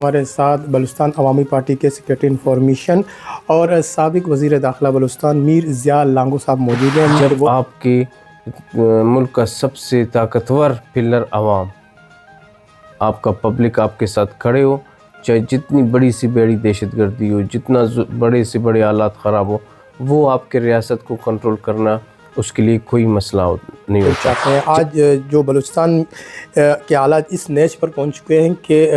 ہمارے ساتھ بلوچستان عوامی پارٹی کے سیکریٹری انفارمیشن اور سابق وزیر داخلہ بلوچستان میر ضیاء لانگو صاحب موجود ہیں۔ جب آپ کے ملک کا سب سے طاقتور پلر عوام، آپ کا پبلک آپ کے ساتھ کھڑے ہو، چاہے جتنی بڑی سے بڑی دہشت گردی ہو، جتنا بڑے سے بڑے حالات خراب ہو، وہ آپ کے ریاست کو کنٹرول کرنا اس کے لیے کوئی مسئلہ نہیں ہوتا۔ چاہتے ہیں آج جو بلوچستان کے حالات اس نیچ پر پہنچ چکے ہیں کہ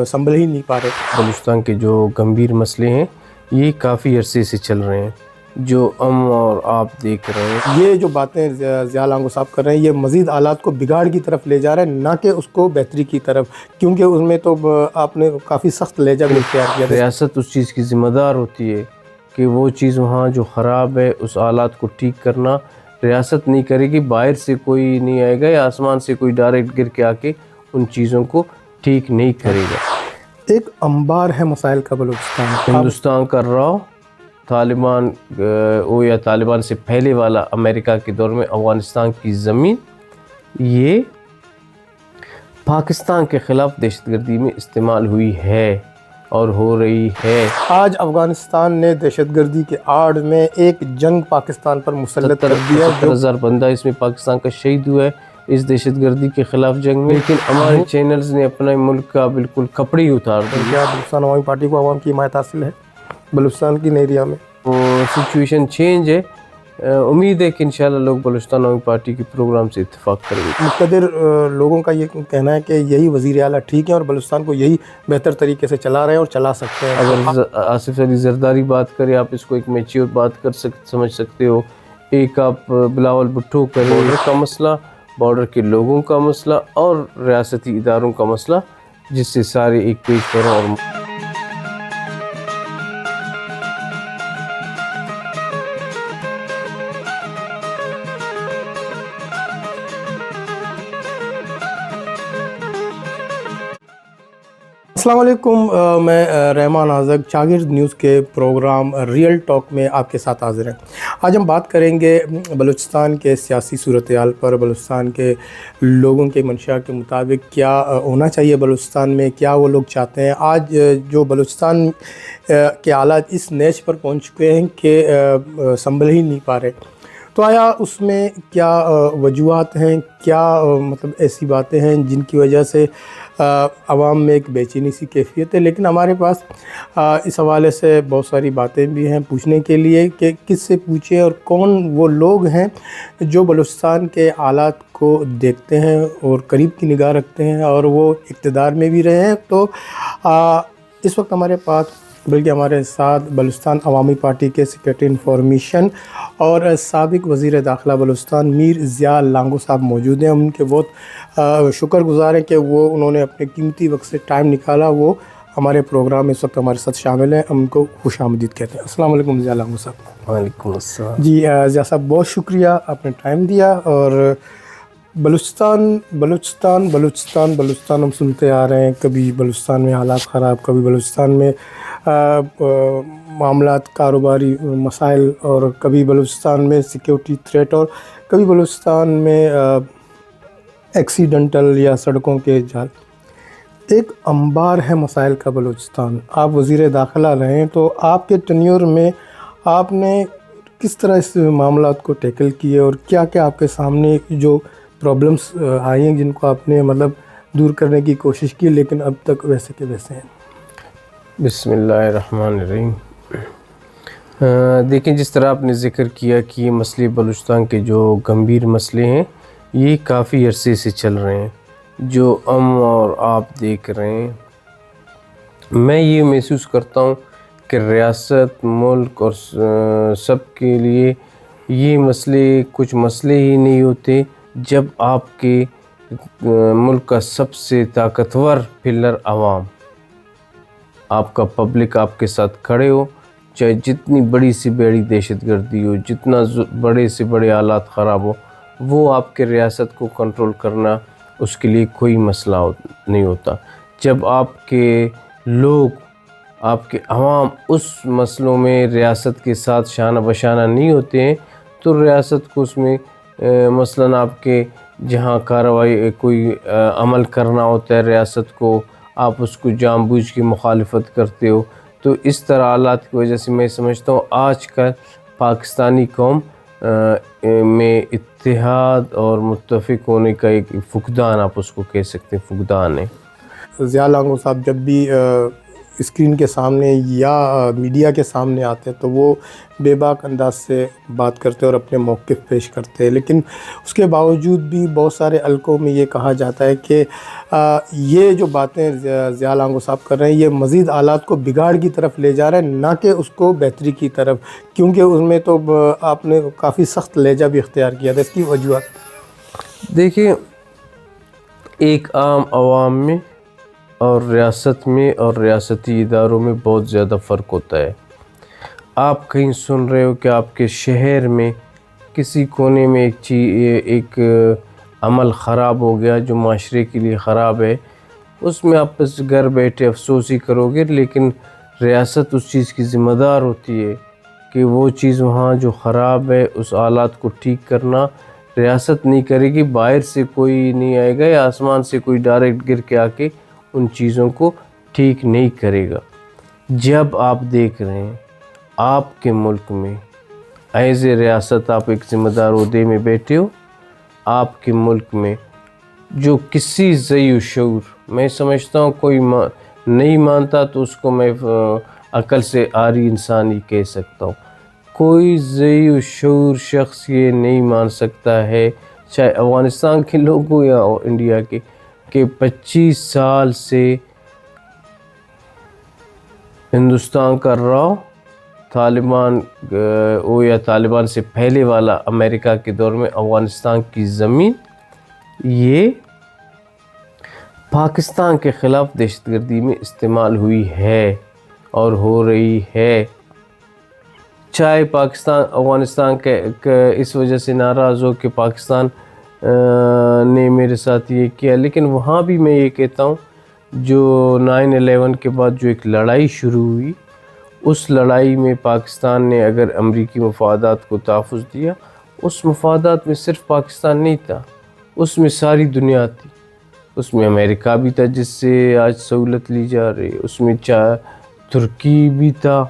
سنبھل ہی نہیں پا رہے۔ بلوچستان کے جو گمبھیر مسئلے ہیں یہ کافی عرصے سے چل رہے ہیں، جو ہم اور آپ دیکھ رہے ہیں۔ یہ جو باتیں ضیاء لانگو صاحب کر رہے ہیں یہ مزید حالات کو بگاڑ کی طرف لے جا رہے ہیں، نہ کہ اس کو بہتری کی طرف، کیونکہ اس میں تو آپ نے کافی سخت لہجہ بھی اختیار کیا۔ ریاست اس چیز کی ذمہ دار ہوتی ہے کہ وہ چیز وہاں جو خراب ہے اس حالات کو ٹھیک کرنا ریاست نہیں کرے گی، باہر سے کوئی نہیں آئے گا یا آسمان سے کوئی ڈائریکٹ گر کے آ کے ان چیزوں کو ٹھیک نہیں کرے گا۔ ایک انبار ہے مسائل کا بلوچستان، ہندوستان کا راہ طالبان ہو یا طالبان سے پہلے والا امریکہ کے دور میں افغانستان کی زمین یہ پاکستان کے خلاف دہشت گردی میں استعمال ہوئی ہے اور ہو رہی ہے۔ آج افغانستان نے دہشت گردی کے آڑ میں ایک جنگ پاکستان پر مسلط کر دیا، 70,000 بندہ اس میں پاکستان کا شہید ہوا ہے اس دہشت گردی کے خلاف جنگ میں، لیکن ہمارے چینلز نے اپنے ملک کا بالکل کپڑے ہی اتار دیا۔ کیا بلوچستان عوامی پارٹی کو عوام کی حمایت حاصل ہے بلوچستان کی ایریا میں؟ سچویشن چینج ہے، امید ہے کہ انشاءاللہ لوگ بلوچستان عوامی پارٹی کے پروگرام سے اتفاق کریں گے۔ مقتدر لوگوں کا یہ کہنا ہے کہ یہی وزیر اعلیٰ ٹھیک ہے اور بلوچستان کو یہی بہتر طریقے سے چلا رہے ہیں اور چلا سکتے ہیں۔ اگر آصف علی زرداری بات کرے آپ اس کو ایک میچیور بات سمجھ سکتے ہو، ایک آپ بلاول بھٹو کرے، بارڈر کا مسئلہ، بارڈر کے لوگوں کا مسئلہ اور ریاستی اداروں کا مسئلہ، جس سے سارے ایک پیج پر اور السلام علیکم، میں رحمان آزق شاگرد نیوز کے پروگرام ریئل ٹاک میں آپ کے ساتھ حاضر ہیں۔ آج ہم بات کریں گے بلوچستان کے سیاسی صورتحال پر، بلوچستان کے لوگوں کے منشا کے مطابق کیا ہونا چاہیے بلوچستان میں، کیا وہ لوگ چاہتے ہیں۔ آج جو بلوچستان کے حالات اس نیچ پر پہنچ چکے ہیں کہ سنبھل ہی نہیں پا رہے، تو آیا اس میں کیا وجوہات ہیں، کیا مطلب ایسی باتیں ہیں جن کی وجہ سے عوام میں ایک بے چینی سی کیفیت ہے۔ لیکن ہمارے پاس اس حوالے سے بہت ساری باتیں بھی ہیں پوچھنے کے لیے کہ کس سے پوچھیں اور کون وہ لوگ ہیں جو بلوچستان کے حالات کو دیکھتے ہیں اور قریب کی نگاہ رکھتے ہیں اور وہ اقتدار میں بھی رہے ہیں۔ تو اس وقت ہمارے پاس بلکہ ہمارے ساتھ بلوچستان عوامی پارٹی کے سیکریٹری انفارمیشن اور سابق وزیر داخلہ بلوچستان میر ضیاء لانگو صاحب موجود ہیں۔ ہم ان کے بہت شکر گزار ہیں کہ انہوں نے اپنے قیمتی وقت سے ٹائم نکالا، وہ ہمارے پروگرام میں اس وقت ہمارے ساتھ شامل ہیں، ہم ان کو خوش آمدید کہتے ہیں۔ السلام علیکم ضیاء لانگو صاحب۔ وعلیکم السلام۔ جی ضیاء صاحب بہت شکریہ، آپ نے ٹائم دیا۔ اور بلوچستان ہم سنتے آ رہے ہیں، کبھی بلوچستان میں حالات خراب، کبھی بلوچستان میں معاملات کاروباری مسائل، اور کبھی بلوچستان میں سیکیورٹی تھریٹ، اور کبھی بلوچستان میں ایکسیڈنٹل یا سڑکوں کے جال۔ ایک انبار ہے مسائل کا بلوچستان۔ آپ وزیر داخلہ رہے ہیں، تو آپ کے ٹینیور میں آپ نے کس طرح اس معاملات کو ٹیکل کیے اور کیا کیا آپ کے سامنے جو پرابلمس آئی ہیں جن کو آپ نے مطلب دور کرنے کی کوشش کی لیکن اب تک ویسے کے ویسے ہیں؟ بسم اللہ الرحمن الرحیم۔ دیکھیں، جس طرح آپ نے ذکر کیا کہ یہ مسئلے بلوچستان کے جو گمبھیر مسئلے ہیں یہ کافی عرصے سے چل رہے ہیں، جو ہم اور آپ دیکھ رہے ہیں۔ میں یہ محسوس کرتا ہوں کہ ریاست، ملک اور سب کے لیے یہ مسئلے کچھ مسئلے ہی نہیں ہوتے جب آپ کے ملک کا سب سے طاقتور پلر عوام، آپ کا پبلک آپ کے ساتھ کھڑے ہو، چاہے جتنی بڑی سے بڑی دہشت گردی ہو، جتنا بڑے سے بڑے حالات خراب ہو، وہ آپ کے ریاست کو کنٹرول کرنا اس کے لیے کوئی مسئلہ نہیں ہوتا۔ جب آپ کے لوگ، آپ کے عوام اس مسئلوں میں ریاست کے ساتھ شانہ بشانہ نہیں ہوتے ہیں تو ریاست کو اس میں مثلاً آپ کے جہاں کارروائی کوئی عمل کرنا ہوتا ہے، ریاست کو آپ اس کو جان بوجھ کی مخالفت کرتے ہو. تو اس طرح حالات کی وجہ سے میں سمجھتا ہوں آج کل پاکستانی قوم میں اتحاد اور متفق ہونے کا ایک فقدان، آپ اس کو کہہ سکتے ہیں، فقدان ہے. ضیاء لانگو صاحب جب بھی اسکرین کے سامنے یا میڈیا کے سامنے آتے ہیں تو وہ بے باک انداز سے بات کرتے اور اپنے موقف پیش کرتے ہیں، لیکن اس کے باوجود بھی بہت سارے حلقوں میں یہ کہا جاتا ہے کہ یہ جو باتیں ضیاء لانگو صاحب کر رہے ہیں یہ مزید حالات کو بگاڑ کی طرف لے جا رہے ہیں، نہ کہ اس کو بہتری کی طرف، کیونکہ اس میں تو آپ نے کافی سخت لہجہ بھی اختیار کیا تھا. اس کی وجوہات دیکھیں، ایک عام عوام میں اور ریاست میں اور ریاستی اداروں میں بہت زیادہ فرق ہوتا ہے. آپ کہیں سن رہے ہو کہ آپ کے شہر میں کسی کونے میں ایک عمل خراب ہو گیا جو معاشرے کے لیے خراب ہے، اس میں آپ بس گھر بیٹھے افسوس ہی کرو گے، لیکن ریاست اس چیز کی ذمہ دار ہوتی ہے کہ وہ چیز وہاں جو خراب ہے اس حالات کو ٹھیک کرنا ریاست نہیں کرے گی. باہر سے کوئی نہیں آئے گا یا آسمان سے کوئی ڈائریکٹ گر کے آ کے ان چیزوں کو ٹھیک نہیں کرے گا. جب آپ دیکھ رہے ہیں آپ کے ملک میں ایز اے ریاست آپ ایک ذمہ دار عہدے میں بیٹھے ہو، آپ کے ملک میں جو کسی ذی شعور، میں سمجھتا ہوں کوئی نہیں مانتا تو اس کو میں عقل سے عاری انسان ہی کہہ سکتا ہوں، کوئی ذی شعور شخص یہ نہیں مان سکتا ہے، چاہے افغانستان کے لوگ ہو یا انڈیا کے، کہ 25 سال سے ہندوستان کر رہا ہو، طالبان ہو یا طالبان سے پہلے والا امریکہ کے دور میں افغانستان کی زمین یہ پاکستان کے خلاف دہشت گردی میں استعمال ہوئی ہے اور ہو رہی ہے. چاہے پاکستان افغانستان کے اس وجہ سے ناراض ہو کہ پاکستان نے میرے ساتھ یہ کیا، لیکن وہاں بھی میں یہ کہتا ہوں جو 9/11 کے بعد جو ایک لڑائی شروع ہوئی، اس لڑائی میں پاکستان نے اگر امریکی مفادات کو تحفظ دیا، اس مفادات میں صرف پاکستان نہیں تھا، اس میں ساری دنیا تھی، اس میں امریکہ بھی تھا جس سے آج سہولت لی جا رہی ہے، اس میں ترکی بھی تھا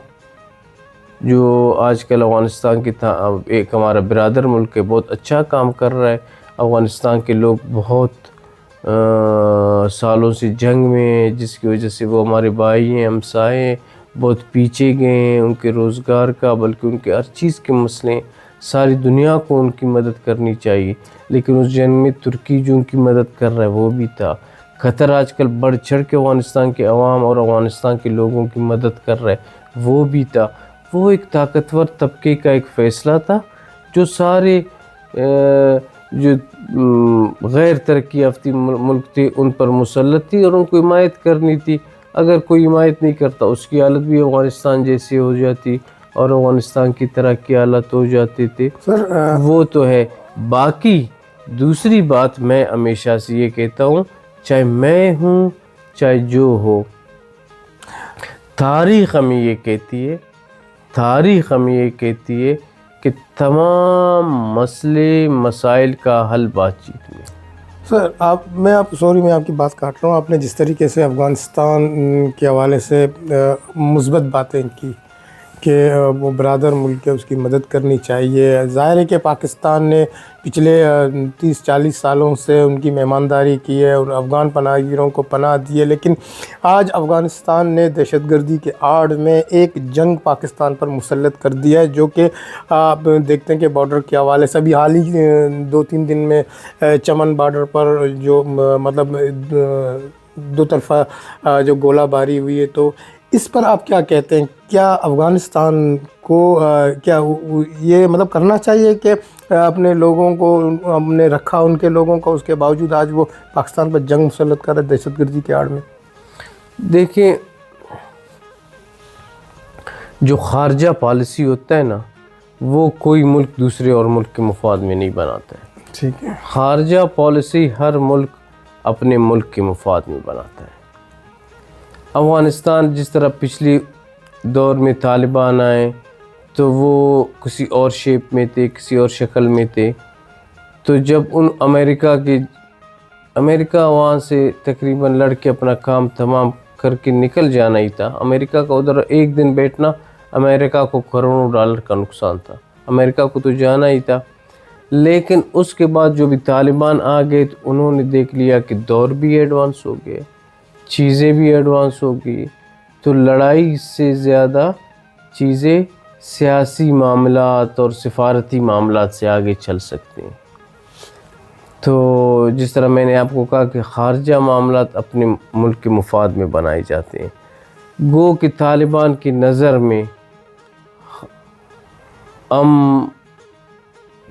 جو آج کل افغانستان کی ایک ہمارا برادر ملک ہے، بہت اچھا کام کر رہا ہے. افغانستان کے لوگ بہت سالوں سے جنگ میں ہیں جس کی وجہ سے وہ ہمارے بھائی ہیں، ہمسائے ہیں، بہت پیچھے گئے ہیں ان کے روزگار کا، بلکہ ان کے ہر چیز کے مسئلے ہیں. ساری دنیا کو ان کی مدد کرنی چاہیے، لیکن اس جنگ میں ترکی جو ان کی مدد کر رہا ہے وہ بھی تھا. قطر آج کل بڑھ چڑھ کے افغانستان کے عوام اور افغانستان کے لوگوں کی مدد کر رہا ہے، وہ بھی تھا. وہ ایک طاقتور طبقے کا ایک فیصلہ تھا جو سارے جو غیر ترقی یافتہ ملک تھے ان پر مسلط تھی اور ان کو حمایت کرنی تھی. اگر کوئی حمایت نہیں کرتا اس کی حالت بھی افغانستان جیسی ہو جاتی اور افغانستان کی طرح کی حالت ہو جاتے تھے. وہ تو ہے. باقی دوسری بات میں ہمیشہ سے یہ کہتا ہوں، چاہے میں ہوں چاہے جو ہو، تاریخ ہمیں یہ کہتی ہے کہ تمام مسئلے مسائل کا حل بات چیت میں. سر میں آپ کی بات کاٹ رہا ہوں. آپ نے جس طریقے سے افغانستان کے حوالے سے مثبت باتیں کی کہ وہ برادر ملک ہے، اس کی مدد کرنی چاہیے. ظاہر ہے کہ پاکستان نے پچھلے 30-40 سالوں سے ان کی مہمانداری کی ہے اور افغان پناہ گزینوں کو پناہ دی ہے، لیکن آج افغانستان نے دہشت گردی کے آڑ میں ایک جنگ پاکستان پر مسلط کر دیا ہے، جو کہ آپ دیکھتے ہیں کہ بارڈر کے حوالے سے ابھی حال ہی 2-3 دن میں چمن بارڈر پر جو مطلب دو طرفہ جو گولہ باری ہوئی ہے. تو اس پر آپ کیا کہتے ہیں؟ کیا افغانستان کو کیا یہ مطلب کرنا چاہیے کہ اپنے لوگوں کو ہم نے رکھا، ان کے لوگوں کو، اس کے باوجود آج وہ پاکستان پر جنگ مسلط کر رہے دہشت گردی کے آڑ میں؟ دیکھیں، جو خارجہ پالیسی ہوتا ہے نا، وہ کوئی ملک دوسرے اور ملک کے مفاد میں نہیں بناتا ہے. ٹھیک ہے. خارجہ پالیسی ہر ملک اپنے ملک کے مفاد میں بناتا ہے. افغانستان جس طرح پچھلی دور میں طالبان آئے تو وہ کسی اور شیپ میں تھے، کسی اور شکل میں تھے، تو جب ان امریکہ کے امریکہ وہاں سے تقریباً لڑ کے اپنا کام تمام کر کے نکل جانا ہی تھا. امریکہ کا ادھر ایک دن بیٹھنا امریکہ کو کروڑوں ڈالر کا نقصان تھا. امریکہ کو تو جانا ہی تھا. لیکن اس کے بعد جو بھی طالبان آ گئے تو انہوں نے دیکھ لیا کہ دور بھی ایڈوانس ہو گئے, چیزیں بھی ایڈوانس ہو گئی, تو لڑائی سے زیادہ چیزیں سیاسی معاملات اور سفارتی معاملات سے آگے چل سکتے ہیں. تو جس طرح میں نے آپ کو کہا کہ خارجہ معاملات اپنے ملک کے مفاد میں بنائے جاتے ہیں, گو کہ طالبان کی نظر میں ہم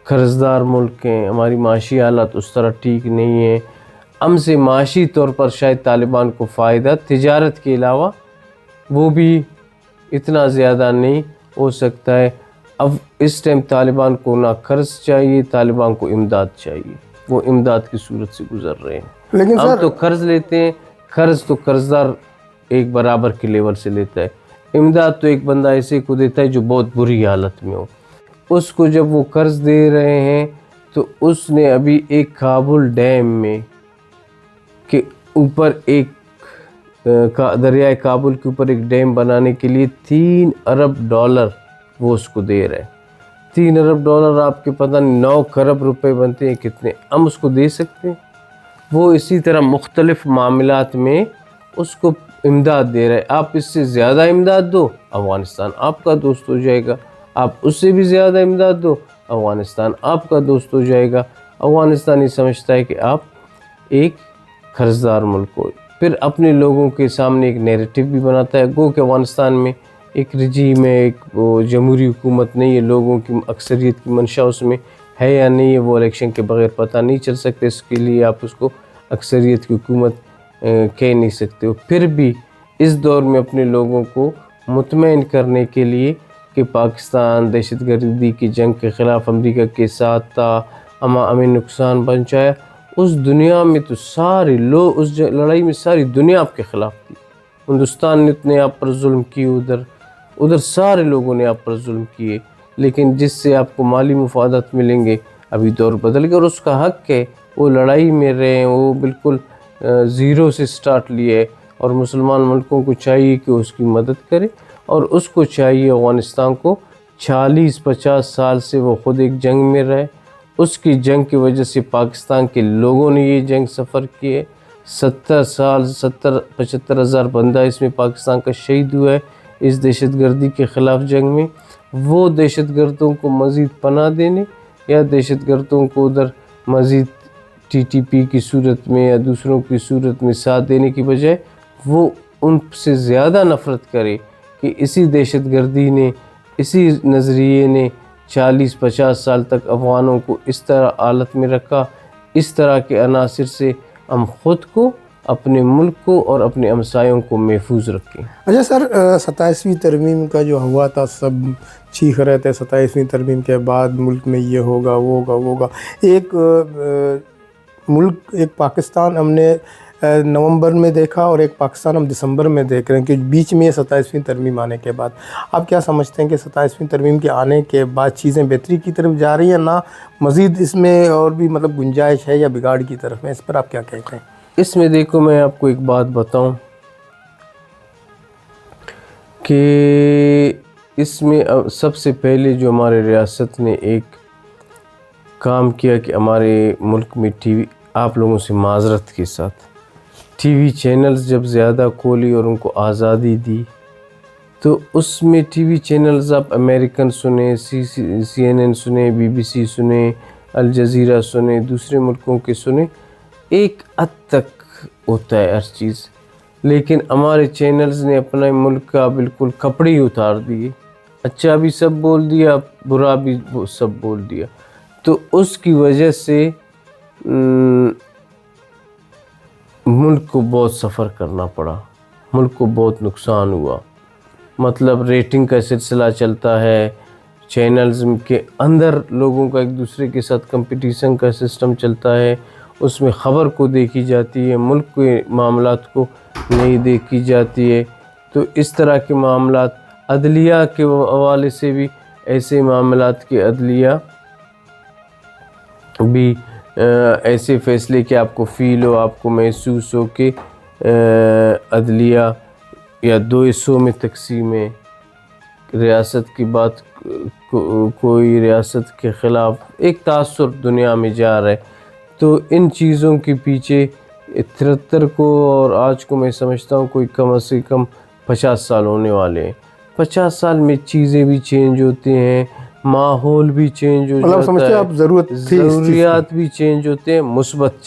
قرضدار ملک ہیں, ہماری معاشی حالت اس طرح ٹھیک نہیں ہے, ہم سے معاشی طور پر شاید طالبان کو فائدہ تجارت کے علاوہ وہ بھی اتنا زیادہ نہیں ہو سکتا ہے. اب اس ٹائم طالبان کو نہ قرض چاہیے, طالبان کو امداد چاہیے. وہ امداد کی صورت سے گزر رہے ہیں. لیکن ہم سر تو قرض لیتے ہیں, قرض تو قرضدار ایک برابر کے لیول سے لیتا ہے, امداد تو ایک بندہ ایسے کو دیتا ہے جو بہت بری حالت میں ہو. اس کو جب وہ قرض دے رہے ہیں تو اس نے ابھی ایک کابل ڈیم میں کے اوپر ایک دریائے کابل کے اوپر ایک ڈیم بنانے کے لیے $3 ارب وہ اس کو دے رہے ہیں. $3 ارب آپ کے پتہ نہیں 9 کروڑ روپے بنتے ہیں کتنے, ہم اس کو دے سکتے ہیں؟ وہ اسی طرح مختلف معاملات میں اس کو امداد دے رہے. آپ اس سے زیادہ امداد دو, افغانستان آپ کا دوست ہو جائے گا. آپ اس سے بھی زیادہ امداد دو, افغانستان آپ کا دوست ہو جائے گا. افغانستان یہ سمجھتا ہے کہ آپ ایک قرضدار ملک ہو, پھر اپنے لوگوں کے سامنے ایک نیریٹو بھی بناتا ہے. گو کہ افغانستان میں ایک رجیم ہے, ایک جمہوری حکومت نہیں ہے, لوگوں کی اکثریت کی منشا اس میں ہے یا نہیں ہے وہ الیکشن کے بغیر پتہ نہیں چل سکتے. اس کے لیے آپ اس کو اکثریت کی حکومت کہہ نہیں سکتے ہو. پھر بھی اس دور میں اپنے لوگوں کو مطمئن کرنے کے لیے کہ پاکستان دہشت گردی کی جنگ کے خلاف امریکہ کے ساتھ تھا, ہمیں نقصان پہنچایا, اس دنیا میں تو سارے لوگ اس لڑائی میں ساری دنیا آپ کے خلاف تھی. ہندوستان نے اتنے آپ پر ظلم کیے, ادھر سارے لوگوں نے آپ پر ظلم کیے, لیکن جس سے آپ کو مالی مفادات ملیں گے ابھی دور بدل گیا. اور اس کا حق ہے, وہ لڑائی میں رہے, وہ بالکل زیرو سے سٹارٹ لیے, اور مسلمان ملکوں کو چاہیے کہ اس کی مدد کرے. اور اس کو چاہیے افغانستان کو 40-50 سال سے وہ خود ایک جنگ میں رہے. اس کی جنگ کی وجہ سے پاکستان کے لوگوں نے یہ جنگ سفر کیے. 75 ہزار بندہ اس میں پاکستان کا شہید ہوا ہے اس دہشت گردی کے خلاف جنگ میں. وہ دہشت گردوں کو مزید پناہ دینے یا دہشت گردوں کو ادھر مزید TTP کی صورت میں یا دوسروں کی صورت میں ساتھ دینے کی بجائے وہ ان سے زیادہ نفرت کرے کہ اسی دہشت گردی نے, اسی نظریے نے 40-50 سال تک افغانوں کو اس طرح حالت میں رکھا. اس طرح کے عناصر سے ہم خود کو, اپنے ملک کو اور اپنے ہمسایوں کو محفوظ رکھیں. اچھا سر, 27ویں ترمیم کا جو ہوا تھا سب چیخ رہے تھے 27ویں ترمیم کے بعد ملک میں یہ ہوگا وہ ہوگا وہ ہوگا. ایک ملک, ایک پاکستان ہم نے نومبر میں دیکھا اور ایک پاکستان ہم دسمبر میں دیکھ رہے ہیں کہ بیچ میں یہ 27ویں ترمیم آنے کے بعد آپ کیا سمجھتے ہیں کہ 27ویں ترمیم کے آنے کے بعد چیزیں بہتری کی طرف جا رہی ہیں, نہ مزید اس میں اور بھی مطلب گنجائش ہے یا بگاڑ کی طرف ہے؟ اس پر آپ کیا کہتے ہیں؟ اس میں دیکھو, میں آپ کو ایک بات بتاؤں کہ اس میں سب سے پہلے جو ہمارے ریاست نے ایک کام کیا کہ ہمارے ملک میں ٹی وی, آپ لوگوں سے معذرت کے ساتھ ٹی وی چینلز جب زیادہ کھولی اور ان کو آزادی دی تو اس میں ٹی وی چینلز آپ امریکن سنیں, CNN سنیں, BBC سنیں, الجزیرہ سنیں, دوسرے ملکوں کے سنیں, ایک حد تک ہوتا ہے ہر چیز. لیکن ہمارے چینلز نے اپنے ملک کا بالکل کپڑے ہی اتار دیے, اچھا بھی سب بول دیا, برا بھی سب بول دیا. تو اس کی وجہ سے ملک کو بہت سفر کرنا پڑا, ملک کو بہت نقصان ہوا. مطلب ریٹنگ کا سلسلہ چلتا ہے, چینلز کے اندر لوگوں کا ایک دوسرے کے ساتھ کمپٹیشن کا سسٹم چلتا ہے, اس میں خبر کو دیکھی جاتی ہے, ملک کے معاملات کو نہیں دیکھی جاتی ہے. تو اس طرح کے معاملات, عدلیہ کے حوالے سے بھی ایسے معاملات کے عدلیہ بھی ایسے فیصلے کہ آپ کو فیل ہو، آپ کو محسوس ہو کہ عدلیہ یا دو حصوں میں تقسیم ہے، ریاست کی بات کوئی ریاست کے خلاف ایک تاثر دنیا میں جا رہا ہے. تو ان چیزوں کے پیچھے 73 کو اور آج کو میں سمجھتا ہوں کوئی کم از کم 50 سال ہونے والے ہیں. 50 سال میں چیزیں بھی چینج ہوتی ہیں، ماحول بھی چینج ہو جاتا ہے، آپ ضروریات بھی چینج ہوتے ہیں. مثبت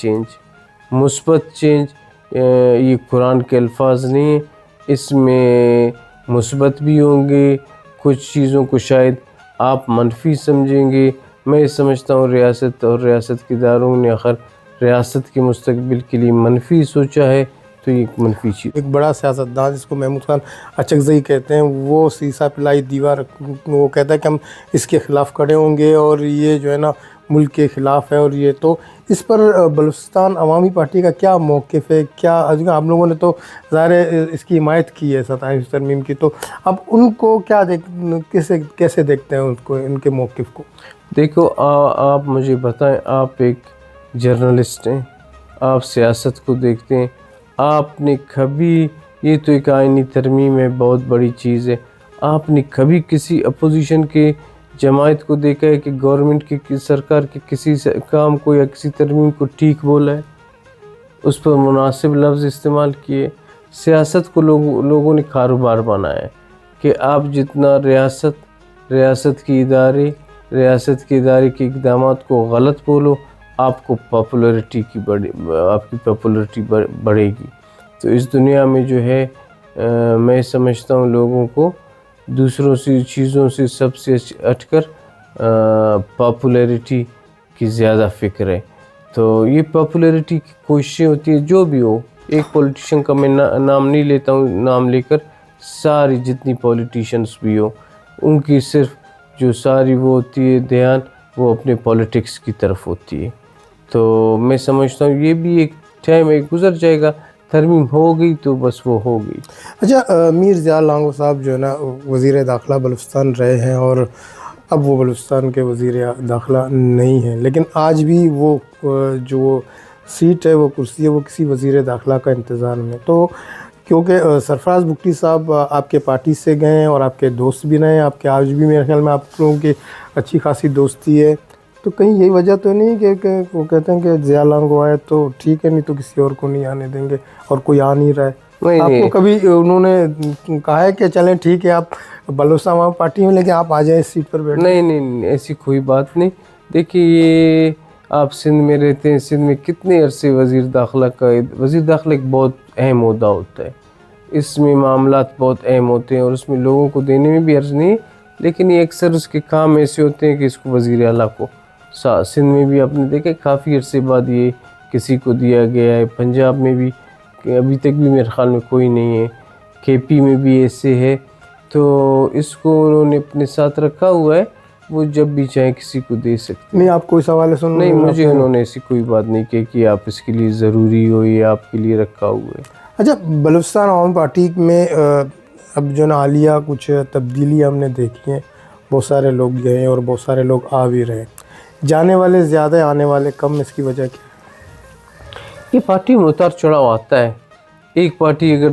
چینج یہ قرآن کے الفاظ نہیں ہیں، اس میں مثبت بھی ہوں گے. کچھ چیزوں کو شاید آپ منفی سمجھیں گے. میں سمجھتا ہوں ریاست اور ریاست کے اداروں نے آخر ریاست کے مستقبل کے لیے منفی سوچا ہے، تو یہ ایک منفی چیز. ایک بڑا سیاستدان جس کو محمود خان اچکزئی کہتے ہیں، وہ سیسا پلائی دیوار، وہ کہتا ہے کہ ہم اس کے خلاف کھڑے ہوں گے اور یہ جو ہے نا ملک کے خلاف ہے. اور یہ تو اس پر بلوچستان عوامی پارٹی کا کیا موقف ہے؟ کیا آپ لوگوں نے تو ظاہر ہے اس کی حمایت کی ہے 27 ترمیم کی، تو اب ان کو کیا کیسے دیکھتے ہیں ان کو، ان کے موقف کو؟ دیکھو آپ مجھے بتائیں، آپ ایک جرنلسٹ ہیں، آپ سیاست کو دیکھتے ہیں، آپ نے کبھی، یہ تو ایک آئینی ترمیم ہے، بہت بڑی چیز ہے، آپ نے کبھی کسی اپوزیشن کے جماعت کو دیکھا ہے کہ گورنمنٹ کی سرکار کے کسی کام کو یا کسی ترمیم کو ٹھیک بولا ہے، اس پر مناسب لفظ استعمال کیے؟ سیاست کو لوگوں نے کاروبار بنایا ہے کہ آپ جتنا ریاست کے ادارے کے اقدامات کو غلط بولو، آپ کی پاپولیرٹی بڑھے گی. تو اس دنیا میں جو ہے میں سمجھتا ہوں لوگوں کو دوسروں سے چیزوں سے سب سے ہٹ کر پاپولیرٹی کی زیادہ فکر ہے. تو یہ پاپولیرٹی کی کوششیں ہوتی ہیں، جو بھی ہو. ایک پولیٹیشین کا میں نام نہیں لیتا ہوں، نام لے کر ساری جتنی پولیٹیشنز بھی ہو، ان کی صرف جو ساری وہ ہوتی ہے دھیان، وہ اپنے پولیٹکس کی طرف ہوتی ہے. تو میں سمجھتا ہوں یہ بھی ایک ٹائم گزر جائے گا، ترمیم ہو گئی تو بس وہ ہو گئی. اچھا، میر ضیاء لانگو صاحب جو ہے نا وزیر داخلہ بلوچستان رہے ہیں، اور اب وہ بلوچستان کے وزیر داخلہ نہیں ہیں، لیکن آج بھی وہ جو سیٹ ہے، وہ کرسی ہے، وہ کسی وزیر داخلہ کا انتظار میں. تو کیونکہ سرفراز بگٹی صاحب آپ کے پارٹی سے گئے ہیں اور آپ کے دوست بھی رہے ہیں، آپ کے آج بھی میرے خیال میں آپ لوگوں کی اچھی خاصی دوستی ہے، تو کہیں یہی وجہ تو نہیں کہ وہ کہتے ہیں کہ ضیاء لانگو آئے تو ٹھیک ہے، نہیں تو کسی اور کو نہیں آنے دیں گے، اور کوئی آ نہیں رہا ہے؟ آپ کو کبھی انہوں نے کہا ہے کہ چلیں ٹھیک ہے آپ بلوچستان عوامی پارٹی میں، لیکن آپ آ جائیں اس سیٹ پر بیٹھ؟ نہیں، ایسی کوئی بات نہیں. دیکھیے، یہ آپ سندھ میں رہتے ہیں، سندھ میں کتنے عرصے وزیر داخلہ ایک بہت اہم عہدہ ہوتا ہے، اس میں معاملات بہت اہم ہوتے ہیں، اور اس میں لوگوں کو دینے میں بھی عرض نہیں، لیکن یہ اکثر اس کے کام ایسے ہوتے ہیں کہ اس کو وزیر اعلیٰ کو. سندھ میں بھی آپ نے دیکھا کافی عرصے بعد یہ کسی کو دیا گیا ہے. پنجاب میں بھی ابھی تک بھی میرے خیال میں کوئی نہیں ہے، کے پی میں بھی ایسے ہے. تو اس کو انہوں نے اپنے ساتھ رکھا ہوا ہے، وہ جب بھی چاہیں کسی کو دے سکتے. نہیں، آپ کوئی سوال ہے؟ نہیں، مجھے انہوں نے ایسی کوئی بات نہیں کہی کہ آپ اس کے لیے ضروری ہو یا آپ کے لیے رکھا ہوا ہے. اچھا، بلوچستان عوامی پارٹی میں اب جو نا حالیہ کچھ تبدیلی ہم نے دیکھی ہیں، بہت سارے لوگ گئے ہیں اور بہت سارے لوگ آ بھی رہے ہیں، جانے والے زیادہ آنے والے کم، اس کی وجہ کیا ہے؟ یہ پارٹی میں اتار چڑھاؤ آتا ہے. ایک پارٹی اگر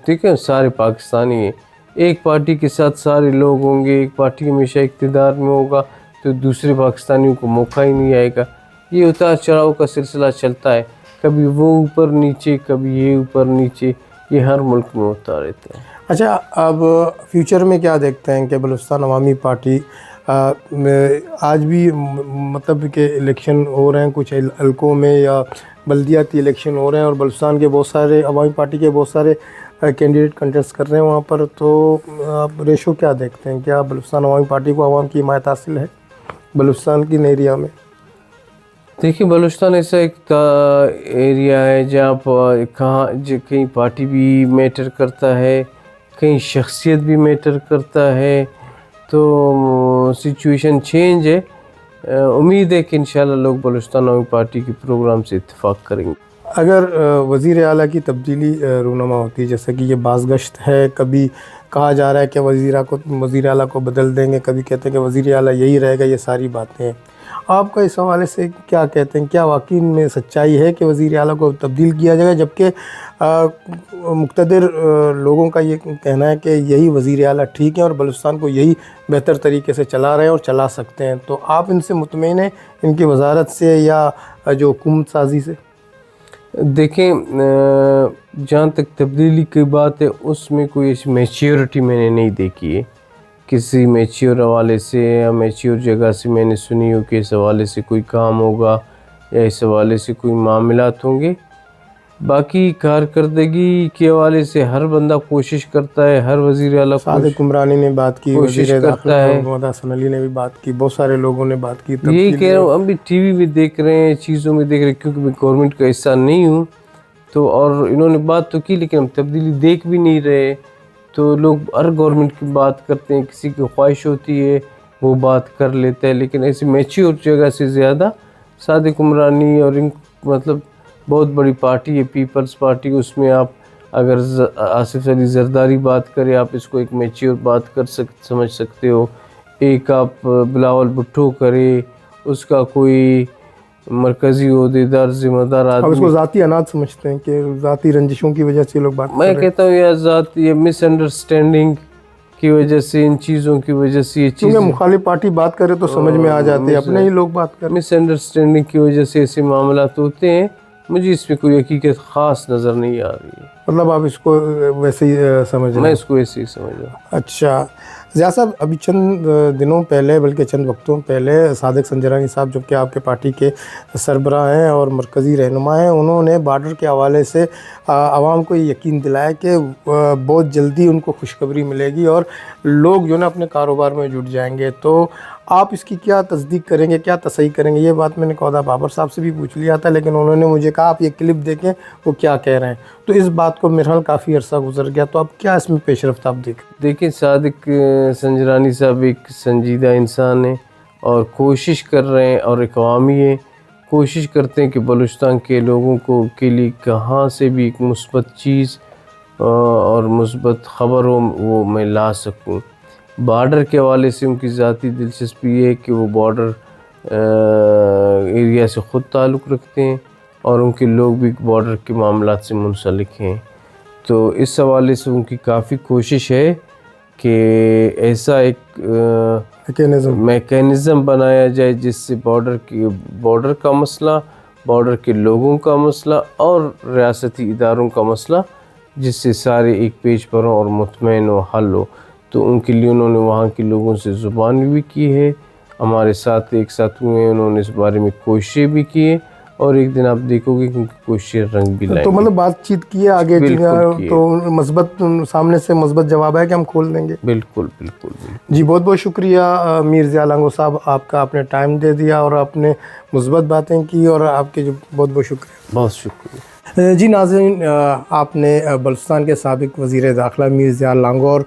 دیکھیں سارے پاکستانی ہیں، ایک پارٹی کے ساتھ سارے لوگ ہوں گے، ایک پارٹی ہمیشہ اقتدار میں ہوگا تو دوسرے پاکستانیوں کو موقع ہی نہیں آئے گا. یہ اتار چڑھاؤ کا سلسلہ چلتا ہے، کبھی وہ اوپر نیچے، کبھی یہ اوپر نیچے، یہ ہر ملک میں ہوتا رہتا ہے. اچھا، اب فیوچر میں کیا دیکھتے ہیں کہ بلوچستان عوامی پارٹی آج بھی مطلب کہ الیکشن ہو رہے ہیں کچھ حلقوں میں، یا بلدیاتی الیکشن ہو رہے ہیں، اور بلوچستان کے بہت سارے عوامی پارٹی کے بہت سارے کینڈیڈیٹ کنٹیسٹ کر رہے ہیں وہاں پر، تو آپ ریشو کیا دیکھتے ہیں؟ کیا بلوچستان عوامی پارٹی کو عوام کی حمایت حاصل ہے بلوچستان کی ایریا میں؟ دیکھیں، بلوچستان ایسا ایک ایریا ہے جہاں کہیں پارٹی بھی میٹر کرتا ہے، کہیں شخصیت بھی میٹر کرتا ہے. تو سچویشن چینج ہے. امید ہے کہ انشاءاللہ لوگ بلوچستان عوامی پارٹی کے پروگرام سے اتفاق کریں گے. اگر وزیر اعلیٰ کی تبدیلی رونما ہوتی ہے، جیسا کہ یہ بازگشت ہے، کبھی کہا جا رہا ہے کہ وزیر اعلیٰ کو بدل دیں گے، کبھی کہتے ہیں کہ وزیر اعلیٰ یہی رہے گا، یہ ساری باتیں ہیں. آپ کا اس حوالے سے کیا کہتے ہیں؟ کیا واقعی میں سچائی ہے کہ وزیر اعلیٰ کو تبدیل کیا جائے گا، جبکہ مقتدر لوگوں کا یہ کہنا ہے کہ یہی وزیر اعلیٰ ٹھیک ہیں اور بلوچستان کو یہی بہتر طریقے سے چلا رہے ہیں اور چلا سکتے ہیں؟ تو آپ ان سے مطمئن ہیں، ان کی وزارت سے یا جو حکومت سازی سے؟ دیکھیں، جہاں تک تبدیلی کی بات ہے اس میں کوئی ایسی میچیورٹی میں نے نہیں دیکھی ہے. کسی میچیور حوالے سے یا میچیور جگہ سے میں نے سنی ہو کہ اس حوالے سے کوئی کام ہوگا یا اس حوالے سے کوئی معاملات ہوں گے. باقی کارکردگی کے حوالے سے ہر بندہ کوشش کرتا ہے، ہر وزیر اعلیٰ صادق عمرانی نے بات کی، کوشش وزیر کرتا داخلہ ہے. محمد حسن علی نے بھی بات کی، بہت سارے لوگوں نے بات کی. یہی کہہ رہا ہوں، ہم بھی ٹی وی میں دیکھ رہے ہیں، چیزوں میں دیکھ رہے ہیں، کیونکہ میں گورنمنٹ کا حصہ نہیں ہوں تو، اور انہوں نے بات تو کی لیکن ہم تبدیلی دیکھ بھی نہیں رہے. تو لوگ ہر گورنمنٹ کی بات کرتے ہیں، کسی کی خواہش ہوتی ہے وہ بات کر لیتا ہے، لیکن ایسی میچیور جگہ سے زیادہ صادق عمرانی اور ان مطلب بہت بڑی پارٹی ہے پیپلز پارٹی، اس میں آپ اگر آصف علی زرداری بات کرے آپ اس کو ایک میچیور بات سمجھ سکتے ہو. ایک آپ بلاول بھٹو کرے، اس کا کوئی مرکزی عہدیدار ذمہ دار اب اس آدمی. کو ذاتی اناج سمجھتے ہیں کہ ذاتی رنجشوں کی وجہ سے لوگ بات کر میں رہے ہیں. کہتا ہوں یہ مس انڈرسٹینڈنگ کی وجہ سے، ان چیزوں کی وجہ سے یہ کیونکہ چیزیں مخالف پارٹی بات کرے تو سمجھ میں آ جاتے ہیں، اپنے ہی لوگ بات کریں. مس انڈرسٹینڈنگ کی وجہ سے ایسے معاملات ہوتے ہیں. مجھے اس میں کوئی حقیقت خاص نظر نہیں آ رہی ہے. مطلب آپ اس کو ویسے ہی سمجھ رہے ہیں؟ میں اس کو ایسے ہی سمجھ رہا ہوں. اچھا ضیاء صاحب، ابھی چند دنوں پہلے بلکہ چند وقتوں پہلے صادق سنجرانی صاحب جو کہ آپ کے پارٹی کے سربراہ ہیں اور مرکزی رہنما ہیں، انہوں نے بارڈر کے حوالے سے عوام کو یہ یقین دلایا کہ بہت جلدی ان کو خوشخبری ملے گی اور لوگ جو نا اپنے کاروبار میں جٹ جائیں گے. تو آپ اس کی کیا تصدیق کریں گے، کیا تصحیح کریں گے؟ یہ بات میں نے قودا بابر صاحب سے بھی پوچھ لیا تھا، لیکن انہوں نے مجھے کہا آپ یہ کلپ دیکھیں وہ کیا کہہ رہے ہیں. تو اس بات کو میرے خیال کافی عرصہ گزر گیا، تو اب کیا اس میں پیش رفت آپ دیکھیں، صادق سنجرانی صاحب ایک سنجیدہ انسان ہیں اور کوشش کر رہے ہیں، اور ایک عوامی ہیں، کوشش کرتے ہیں کہ بلوچستان کے لوگوں کو کے لیے کہاں سے بھی ایک مثبت چیز اور مثبت خبر ہو وہ میں لا سکوں. بارڈر کے حوالے سے ان کی ذاتی دلچسپی یہ ہے کہ وہ بارڈر ایریا سے خود تعلق رکھتے ہیں اور ان کے لوگ بھی بارڈر کے معاملات سے منسلک ہیں. تو اس حوالے سے ان کی کافی کوشش ہے کہ ایسا ایک میکینزم بنایا جائے جس سے بارڈر کا مسئلہ، بارڈر کے لوگوں کا مسئلہ اور ریاستی اداروں کا مسئلہ جس سے سارے ایک پیج پر ہوں اور مطمئن و حل ہو. تو ان کے لیے انہوں نے وہاں کے لوگوں سے زبان بھی کی ہے، ہمارے ساتھ ایک ساتھ ہوئے ہیں، انہوں نے اس بارے میں کوششیں بھی کی ہیں اور ایک دن آپ دیکھو گے کہ کوششیں رنگ بھی لائیں گے. تو مطلب بات چیت کی ہے آگے، تو مثبت سامنے سے مثبت جواب ہے کہ ہم کھول دیں گے. بالکل بالکل بالکل. جی بہت بہت شکریہ میر ضیاء لانگو صاحب، آپ کا آپ نے ٹائم دے دیا اور آپ نے مثبت باتیں کی، اور آپ کے جو بہت بہت شکریہ. بہت شکریہ. جی ناظرین، آپ نے بلوچستان کے سابق وزیر داخلہ میر ضیاء لانگو اور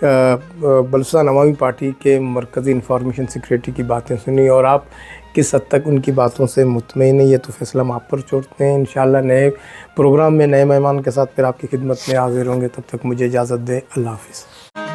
بلوچستان عوامی پارٹی کے مرکزی انفارمیشن سیکریٹری کی باتیں سنی، اور آپ کس حد تک ان کی باتوں سے مطمئن ہیں یہ تو فیصلہ ہم آپ پر چھوڑتے ہیں. انشاءاللہ نئے پروگرام میں نئے مہمان کے ساتھ پھر آپ کی خدمت میں حاضر ہوں گے. تب تک مجھے اجازت دیں. اللہ حافظ.